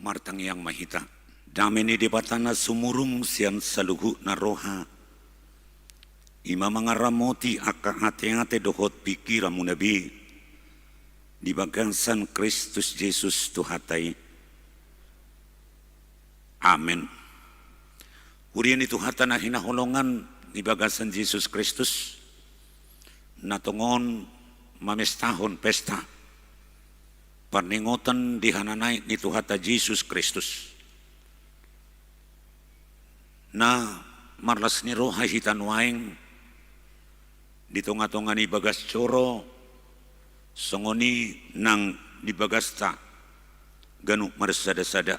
martang yang mahita dameni di batana sumurung sian saluhu naroha ima mangaramoti aka ate-ate dohot pikiramu nabi di bagangsan Kristus Yesus tuhatai. Amin. Urian itu hatana hinaholongan di bagangsan Yesus Kristus natongon mamestahon pesta paningotan di hananay ni tuhata Jesus Kristus na marlas ni rohay hitanwaing di tonga-tonga ni bagas coro songoni nang di bagasta ganuk marsada-sada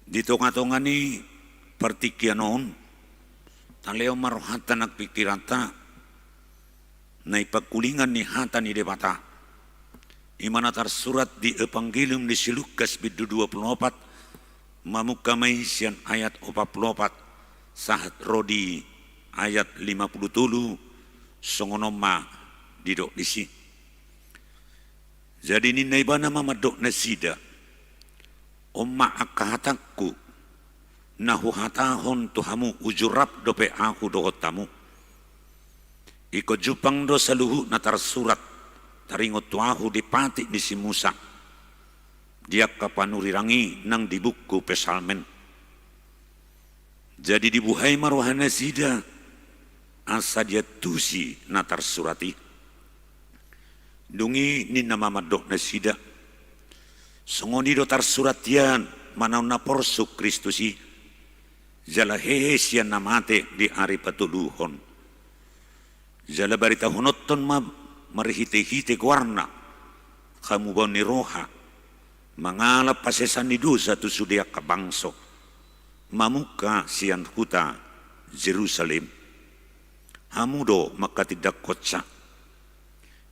di tonga-tonga ni partikianon taleo marohatan nagpikiranta na ipagkulingan ni hata ni debata imana tersurat di Evangelium di Lukas bidu 24 mamukamay siyan ayat 44 sahat rodi ayat 50 songonoma didok disi. Jadi ni naibana mamadok na sida umma akahatakku nahuhatahon tuhamu ujurap dope aku dohotamu iko jupang do saluhu na tersurat taringot tuahu dipati di si Musa dia kapanurirangi nang di buku pesalmen. Jadi dibuhay maruhana sida asa dia tusi na tersurati dungi ni namamadok na sida songoni do tersuratian manaw na porsu Kristusi jala hehesian namate di ari patuluhon jala barita honoton marihite-hite warna kamu bau ni roha mangalap pasesan ni dosa tu sudia kabangso mamuka sian huta Jerusalem hamudo maka tidak kotsa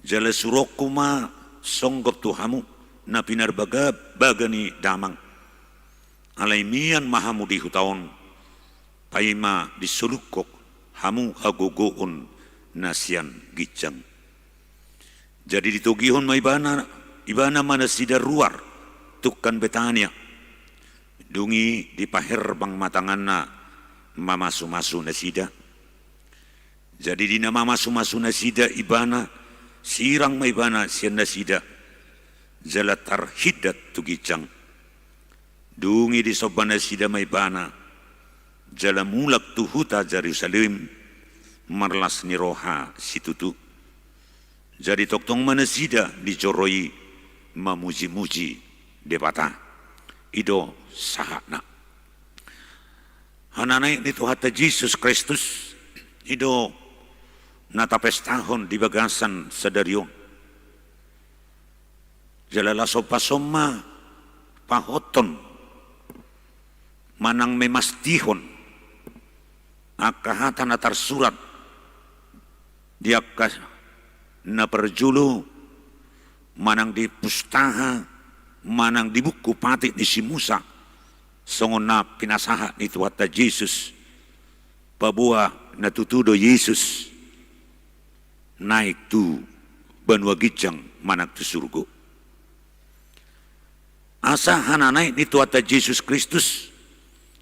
jala surokuma songgop tu hamu na pinarbaga bagani damang alaimian mahamu di hutaon paima disulukok hamu hagogoon nasian gicang. Jadi ditugihon maibana mana sidar ruar tukan Betania dungi di paherbang matanganna mamasu-masu nasida. Jadi dina mamasu-masu nasida ibana sirang maibana sian nasida jalatar hidat tugicang dungi di soban nasida maibana jala mulak tuhuta Jerusalem marlas ni roha situtu. Jadi toktong manasida dicoroi mamuji-muji debata ido sahana hananay nito hata Jesus Kristus ido natapestahon di bagasan sadaryon jalala sopasoma pahoton manang memastihon akahatan atar surat diakas na perjulu manang di pustaha manang di buku pati ni si Musa songon na pinasaha ni tuwata Jesus pabuah natutudo Yesus naik tu banwa gijang manang tu surgo asa hananay ni tuwata Jesus Kristus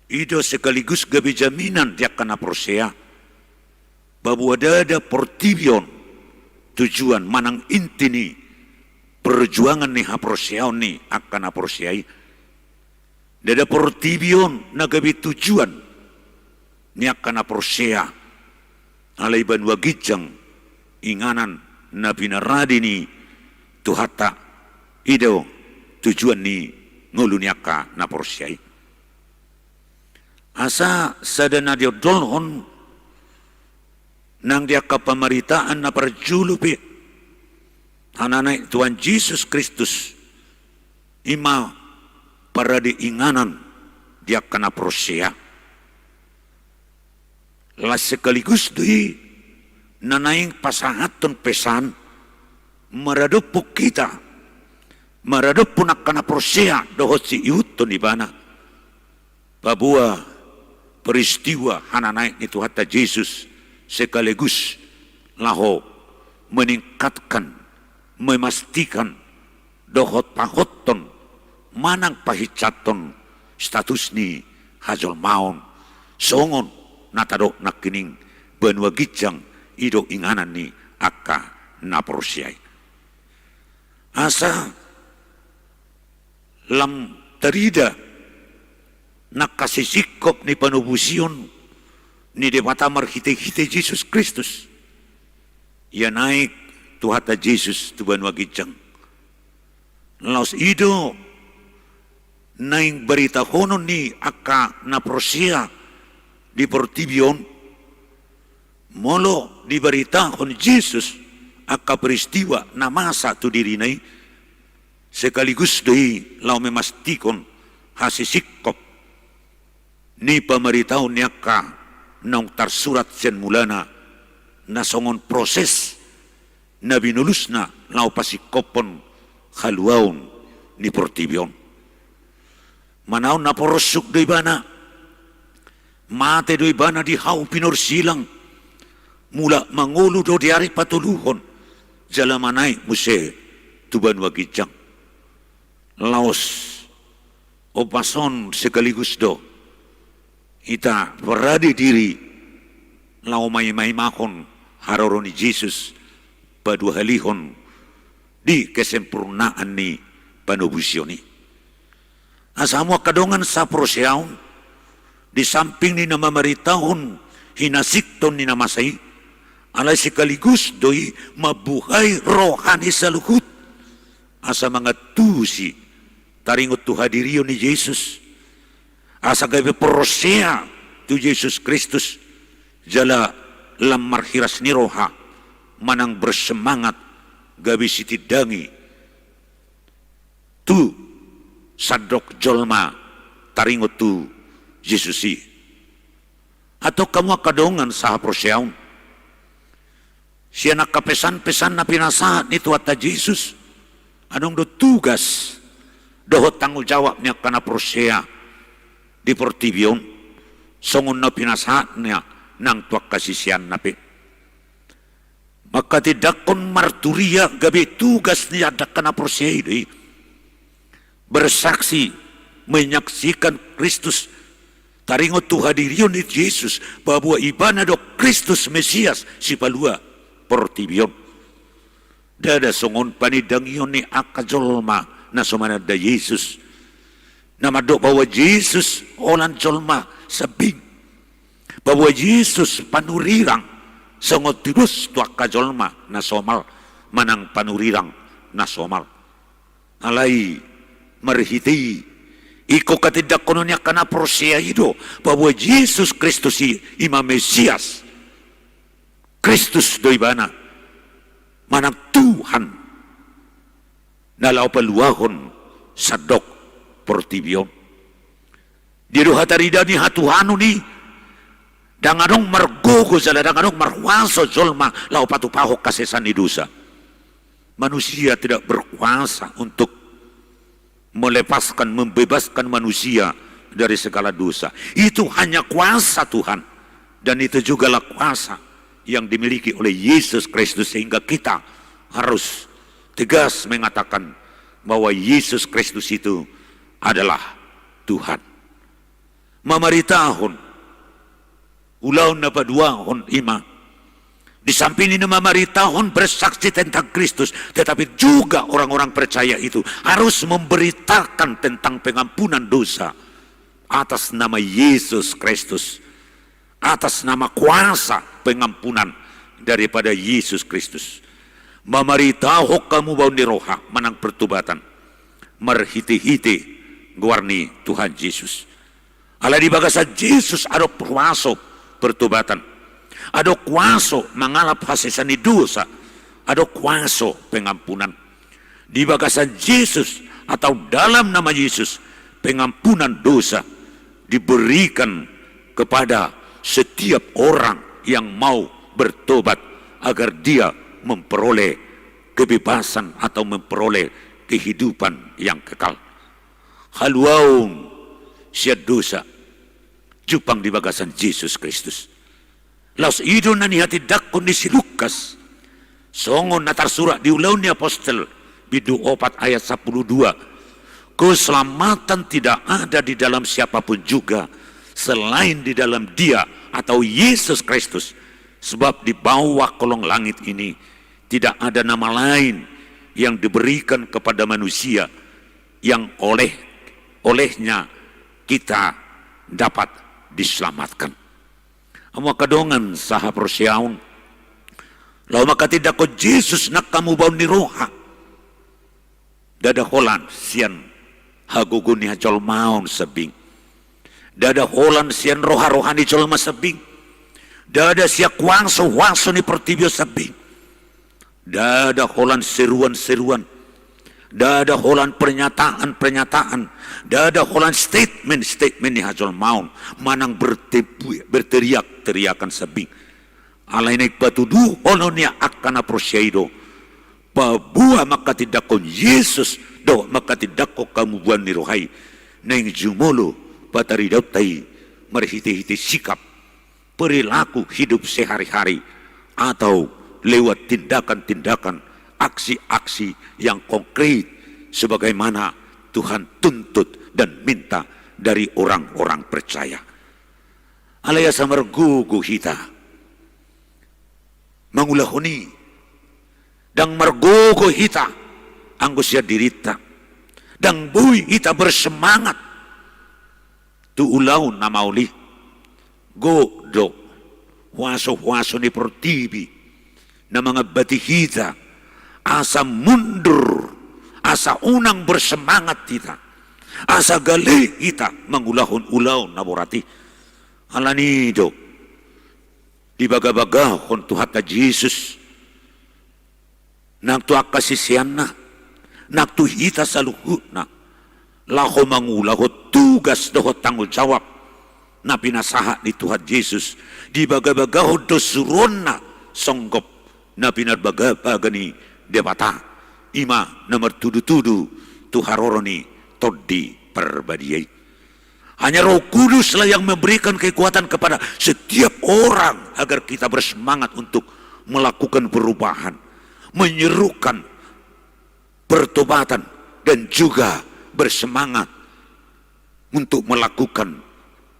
ido sekaligus gabi jaminan dia kana prosea pabuah dada portibion tujuan manang inti ni perjuangan ni haproseaon ni akan haproseai dada portibion nagabi tujuan ni akan haprosea alaiban wagijang inganan nabi naradi ni tuhata ido tujuan ni nguluniaka naproseai asa sadana dia dolhon nang dia kapamaritaan na perjulupi hananay Tuhan Yesus Kristus ima para diinganan dia kena prosea las sekaligus di nanaing pasangaton pesan maradupuk kita maradupun akan prosea dohot si iuton ibana babua peristiwa hananay itu hatta Yesus sekaligus laho meningkatkan, memastikan dohot pahoton manang pahicaton status ni hajol maon songon natado nakining benua gijang ido inganan ni aka naprosiay. Asa lam terida nakasisikop ni panubusion ni debata marhite-hite Jesus Kristus. Ya naik tuhata Jesus tu benua gijang. Laos ido naing berita honon ni aka naprosia di Portibion molo diberitakan Jesus aka peristiwa na masa tu diri nai sekaligus doi lau memastikon hasisikop ni pemeritahu ni aka nong tarsurat sen mulana na songon proses na binulusna lau pasikopon haluaun ni Portibion. Manaon na porosuk doi bana mate doi bana di hau pinor silang mula mangulu do diari patuluhon jalamanai muse tuban wagijang laos opason sekaligus do ita berada diri lau mai makon haroroni Jesus padua halihon di kesempurnaan ni panubusioni. Asamu kadongan sa prosyaon di samping ni namameritahon hinasikton ni namasay alay sekaligus doi mabuhay rohani sa luhut asa mga tusi taringot tu hadiriyo ni Jesus asa gabi prosya tu Jesus Kristus jala lamar hiras ni roha manang bersemangat gabi sitidangi tu sadok jolma taringot tu Yesusi atau kamu kadongan sah prosyaon siya nakapesan-pesan na pinasahat ni tuwata Jesus anong do tugas dohot tanggung jawab niya kana prosya di Portibion songon na pinasahat niya nang tuwak kasisiyan napi maka tidak kon marturia gabi tugas niya da kana prosya ini bersaksi menyaksikan Kristus taringot tu hadirion ni Jesus bahwa ibana do Kristus Mesias si palua Portibion dada songon panidangyon ni akajolma na sumanada Jesus namadok bahwa Jesus olan jolma sabing bahwa Jesus panurirang songot tirus tu akajolma na somal manang panurirang na somal alay marhiti iko katidak kononya kana prosya itu bahwa Yesus Kristus ima Mesias Kristus doi bana manang Tuhan nalau peluahon sadok Portibion diru hatarida ni hatuhanu ni danganong margogo sala danganong marwaso jolma lau patupahok kasesan ni dosa manusia tidak berkuasa untuk melepaskan, membebaskan manusia dari segala dosa. Itu hanya kuasa Tuhan. Dan itu juga kuasa yang dimiliki oleh Yesus Kristus sehingga kita harus tegas mengatakan bahwa Yesus Kristus itu adalah Tuhan. Mamaritahon, ulaw na paduahon ima, di samping ini memaritahon bersaksi tentang Kristus, tetapi juga orang-orang percaya itu harus memberitakan tentang pengampunan dosa atas nama Yesus Kristus, atas nama kuasa pengampunan daripada Yesus Kristus. Memeritahu kamu bau di roha manang pertobatan, merhiti-hiti guarni Tuhan Yesus. Ala di bagasa Yesus ada kuasa pertobatan. Ada kuasa mengalap hasisani dosa, ada kuasa pengampunan. Di bagasan Yesus atau dalam nama Yesus, pengampunan dosa diberikan kepada setiap orang yang mau bertobat agar dia memperoleh kebebasan atau memperoleh kehidupan yang kekal. Haluaun siat dosa jupang di bagasan Yesus Kristus. Laos idon na ni hati dakon ni si Lukas songon na tarsurat di ulaw ni Apostel bidu 4 ayat 12 Keselamatan tidak ada di dalam siapapun juga selain di dalam Dia atau Yesus Kristus. Sebab di bawah kolong langit ini tidak ada nama lain yang diberikan kepada manusia yang olehnya kita dapat diselamatkan. Maka dongan saha persiaun, lau maka tidak ko Jesus nak kamu bau ni roha, dada holan sian hagugun ni hajol maun sebing, dada holan sian roha rohani jol masebing, dada siak wangso ni pertibio sebing, dada holan seruan dada holan pernyataan, dada holan statement ni hajol maun, manang berteriakan sebing. Alai naik batu du hononia akan aprosyaido. Pabuah maka tidak kon Yesus do maka tidak ko kamu buan ni rohai. Neng jumolo patari dautai merhiti-hiti sikap perilaku hidup sehari-hari atau lewat tindakan-tindakan aksi-aksi yang konkret sebagaimana Tuhan tuntut dan minta dari orang-orang percaya. Alaya samargugu hita mangulahuni dang margugu hita anggusya dirita dang bui hita bersemangat tu ulau namauli godo waso-waso ni pertibi na mga batihita asa mundur, asa unang bersemangat kita, asa gali kita mangulahon-ulaw na borati. Alanido, di baga-bagahon tuhat na Jesus, nagtuak kasisiyan na, nagtuhita sa luhut na, lako mangulahot tugas dohot tangol jawab, na pinasaha ni Tuhan Jesus, di baga-bagahon dosuron na, songgop, na pinarbaga-baga ni debata ima nomor tudu-tudu tuharoroni todi perbadiai. Hanya Roh Kudus lah yang memberikan kekuatan kepada setiap orang agar kita bersemangat untuk melakukan perubahan, menyerukan pertobatan dan juga bersemangat untuk melakukan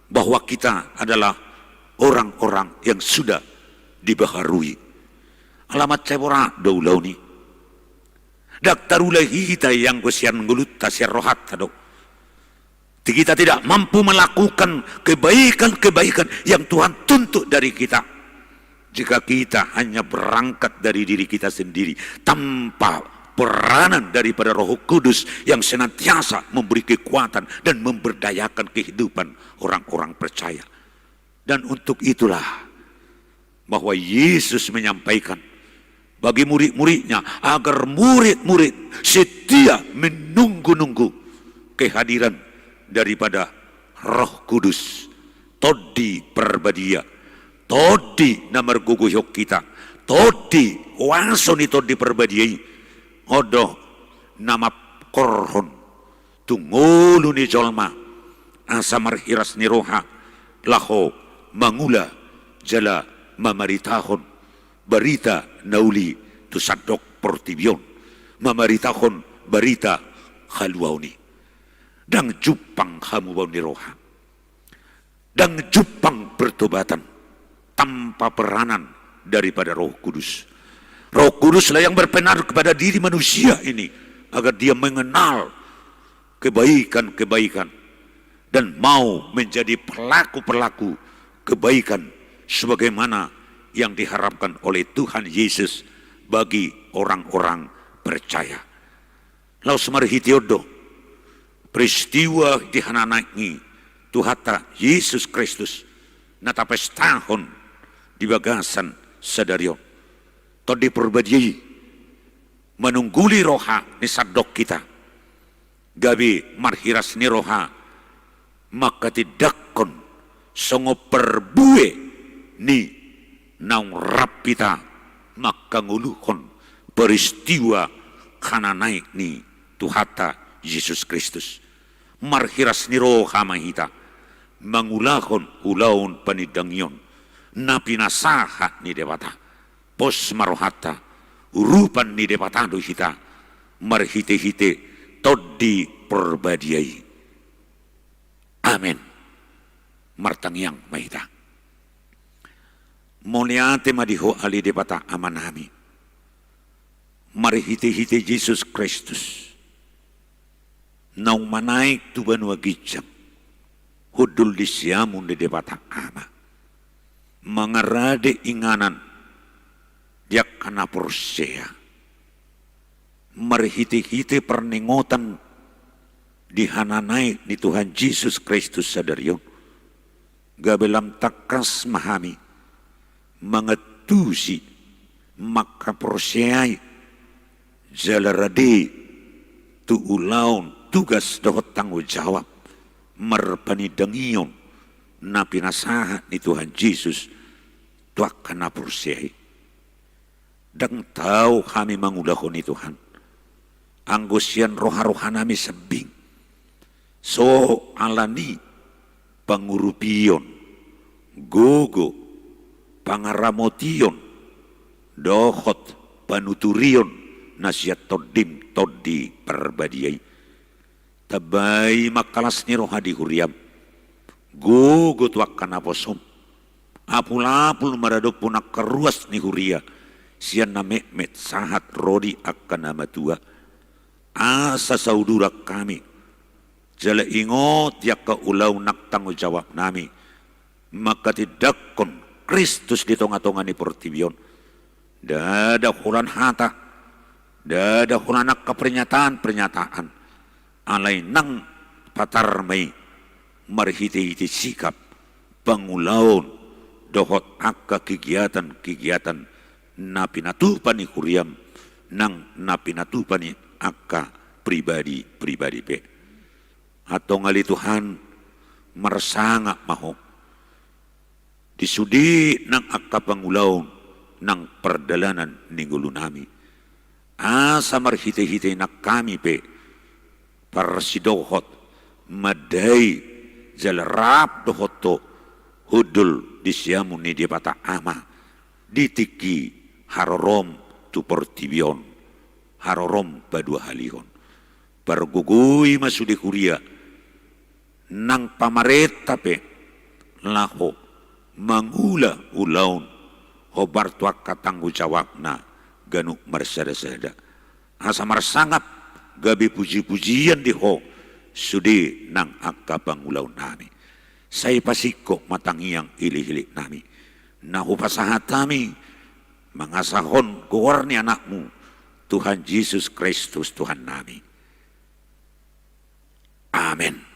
bahwa kita adalah orang-orang yang sudah dibaharui. Alamat cebora daulau ni daktarulai kita yang kusian ngulut tasir rohat tado. Kita tidak mampu melakukan kebaikan-kebaikan yang Tuhan tuntut dari kita jika kita hanya berangkat dari diri kita sendiri tanpa peranan daripada Roh Kudus yang senantiasa memberi kekuatan dan memberdayakan kehidupan orang-orang percaya. Dan untuk itulah bahwa Yesus menyampaikan bagi murid-muridnya agar murid-murid setia menunggu-nunggu kehadiran daripada Roh Kudus. Todi perbadia, todi namar guguyok kita, todi wangsoni todi perbadiai, odoh nama korhon, tungulu ni jolma, asa marhiras ni roha, laho mangula jala mamaritahon, berita nauli tu sadok portibion, mamaritahon berita haluauni, dang jupang hamu ni roha, dang jupang pertobatan tanpa peranan daripada Roh Kudus. Roh Kuduslah yang berpenar kepada diri manusia ini agar dia mengenal kebaikan-kebaikan dan mau menjadi pelaku-pelaku kebaikan sebagaimana yang diharapkan oleh Tuhan Yesus bagi orang-orang percaya. Lau semarhitiodo peristiwa dihananai Tuhata Yesus Kristus natapes tahun di bagasan sadarion todi perbadiai menungguli roha ni sadok kita gabi marhiras ni roha maka tidakkon songo perbue ni naung rapita maka nguluhon peristiwa kana naik ni Tuhata Yesus Kristus marhiras ni roha mahita mangulahon ulaun panidangyon na pinasaha ni debata pos marohata urupan ni debata do hita marhite-hite todi perbadiai. Amin. Martangyang mahita. Moniate madiho ali de bata amanami. Marihiti-hiti Jesus Kristus. Naung manaik tuban wagijam. Hudul disyamun de bata ama. Mengarade inganan. Diak kana porsea. Marihiti-hiti perningotan dihananai ni Tuhan Yesus Kristus sadarion. Gabelam takas mahami. Mengetusi maka porseai jalarade tu ulaun tugas dohot tanggung jawab merpani dengion na pinasaha ni Tuhan Yesus tuak kana porseai. Dang tahu kami mangulahon ni Tuhan anggosian roha-rohanami sebing so alani pangurupion gogo pangaramotion dohot panuturion nasihat todim todi perbadiai tabai makalas ni roha di huriam gugut wakana posom apul-apul maradok punak keruas ni huria sian na mekmet sahat rodi akan nama tua asa saudura kami jala ingot yak ka ulau nak tanggung jawab nami maka tidak kon Kristus di tonga-tonga ni pertibion. Dada hulan hata. Dada hulanak kepernyataan-pernyataan. Alay nang patarmay. Marhiti-hiti sikap. Pangulaon. Dohot akka kegiatan-kegiatan. Na pinatupan ni kuriam. Nang na pinatupan ni akka pribadi-pribadi pe. Atau ngali Tuhan. Mersangak mahok. Disudi ng akapangulaw ng perdalanan ni gulo nami. Asa marhite-hite na kami pe para si dohot maday jalarap dohot to hudul disyamu ni di bata ama ditiki harorom tu pertibion harorom badua halihon pergugui masudi kuria nang pamareta pe laho mangula ulaun hobar tuak katanggu jawab na ganuk marsada-sada asa marsangap gabi puji-pujian di ho sudi nang akka pangulaw nami say pasiko matangiyang ili-hili nami nahu pasahat nami mangasahon kuwar ni anakmu Tuhan Yesus Kristus Tuhan nami. Amin.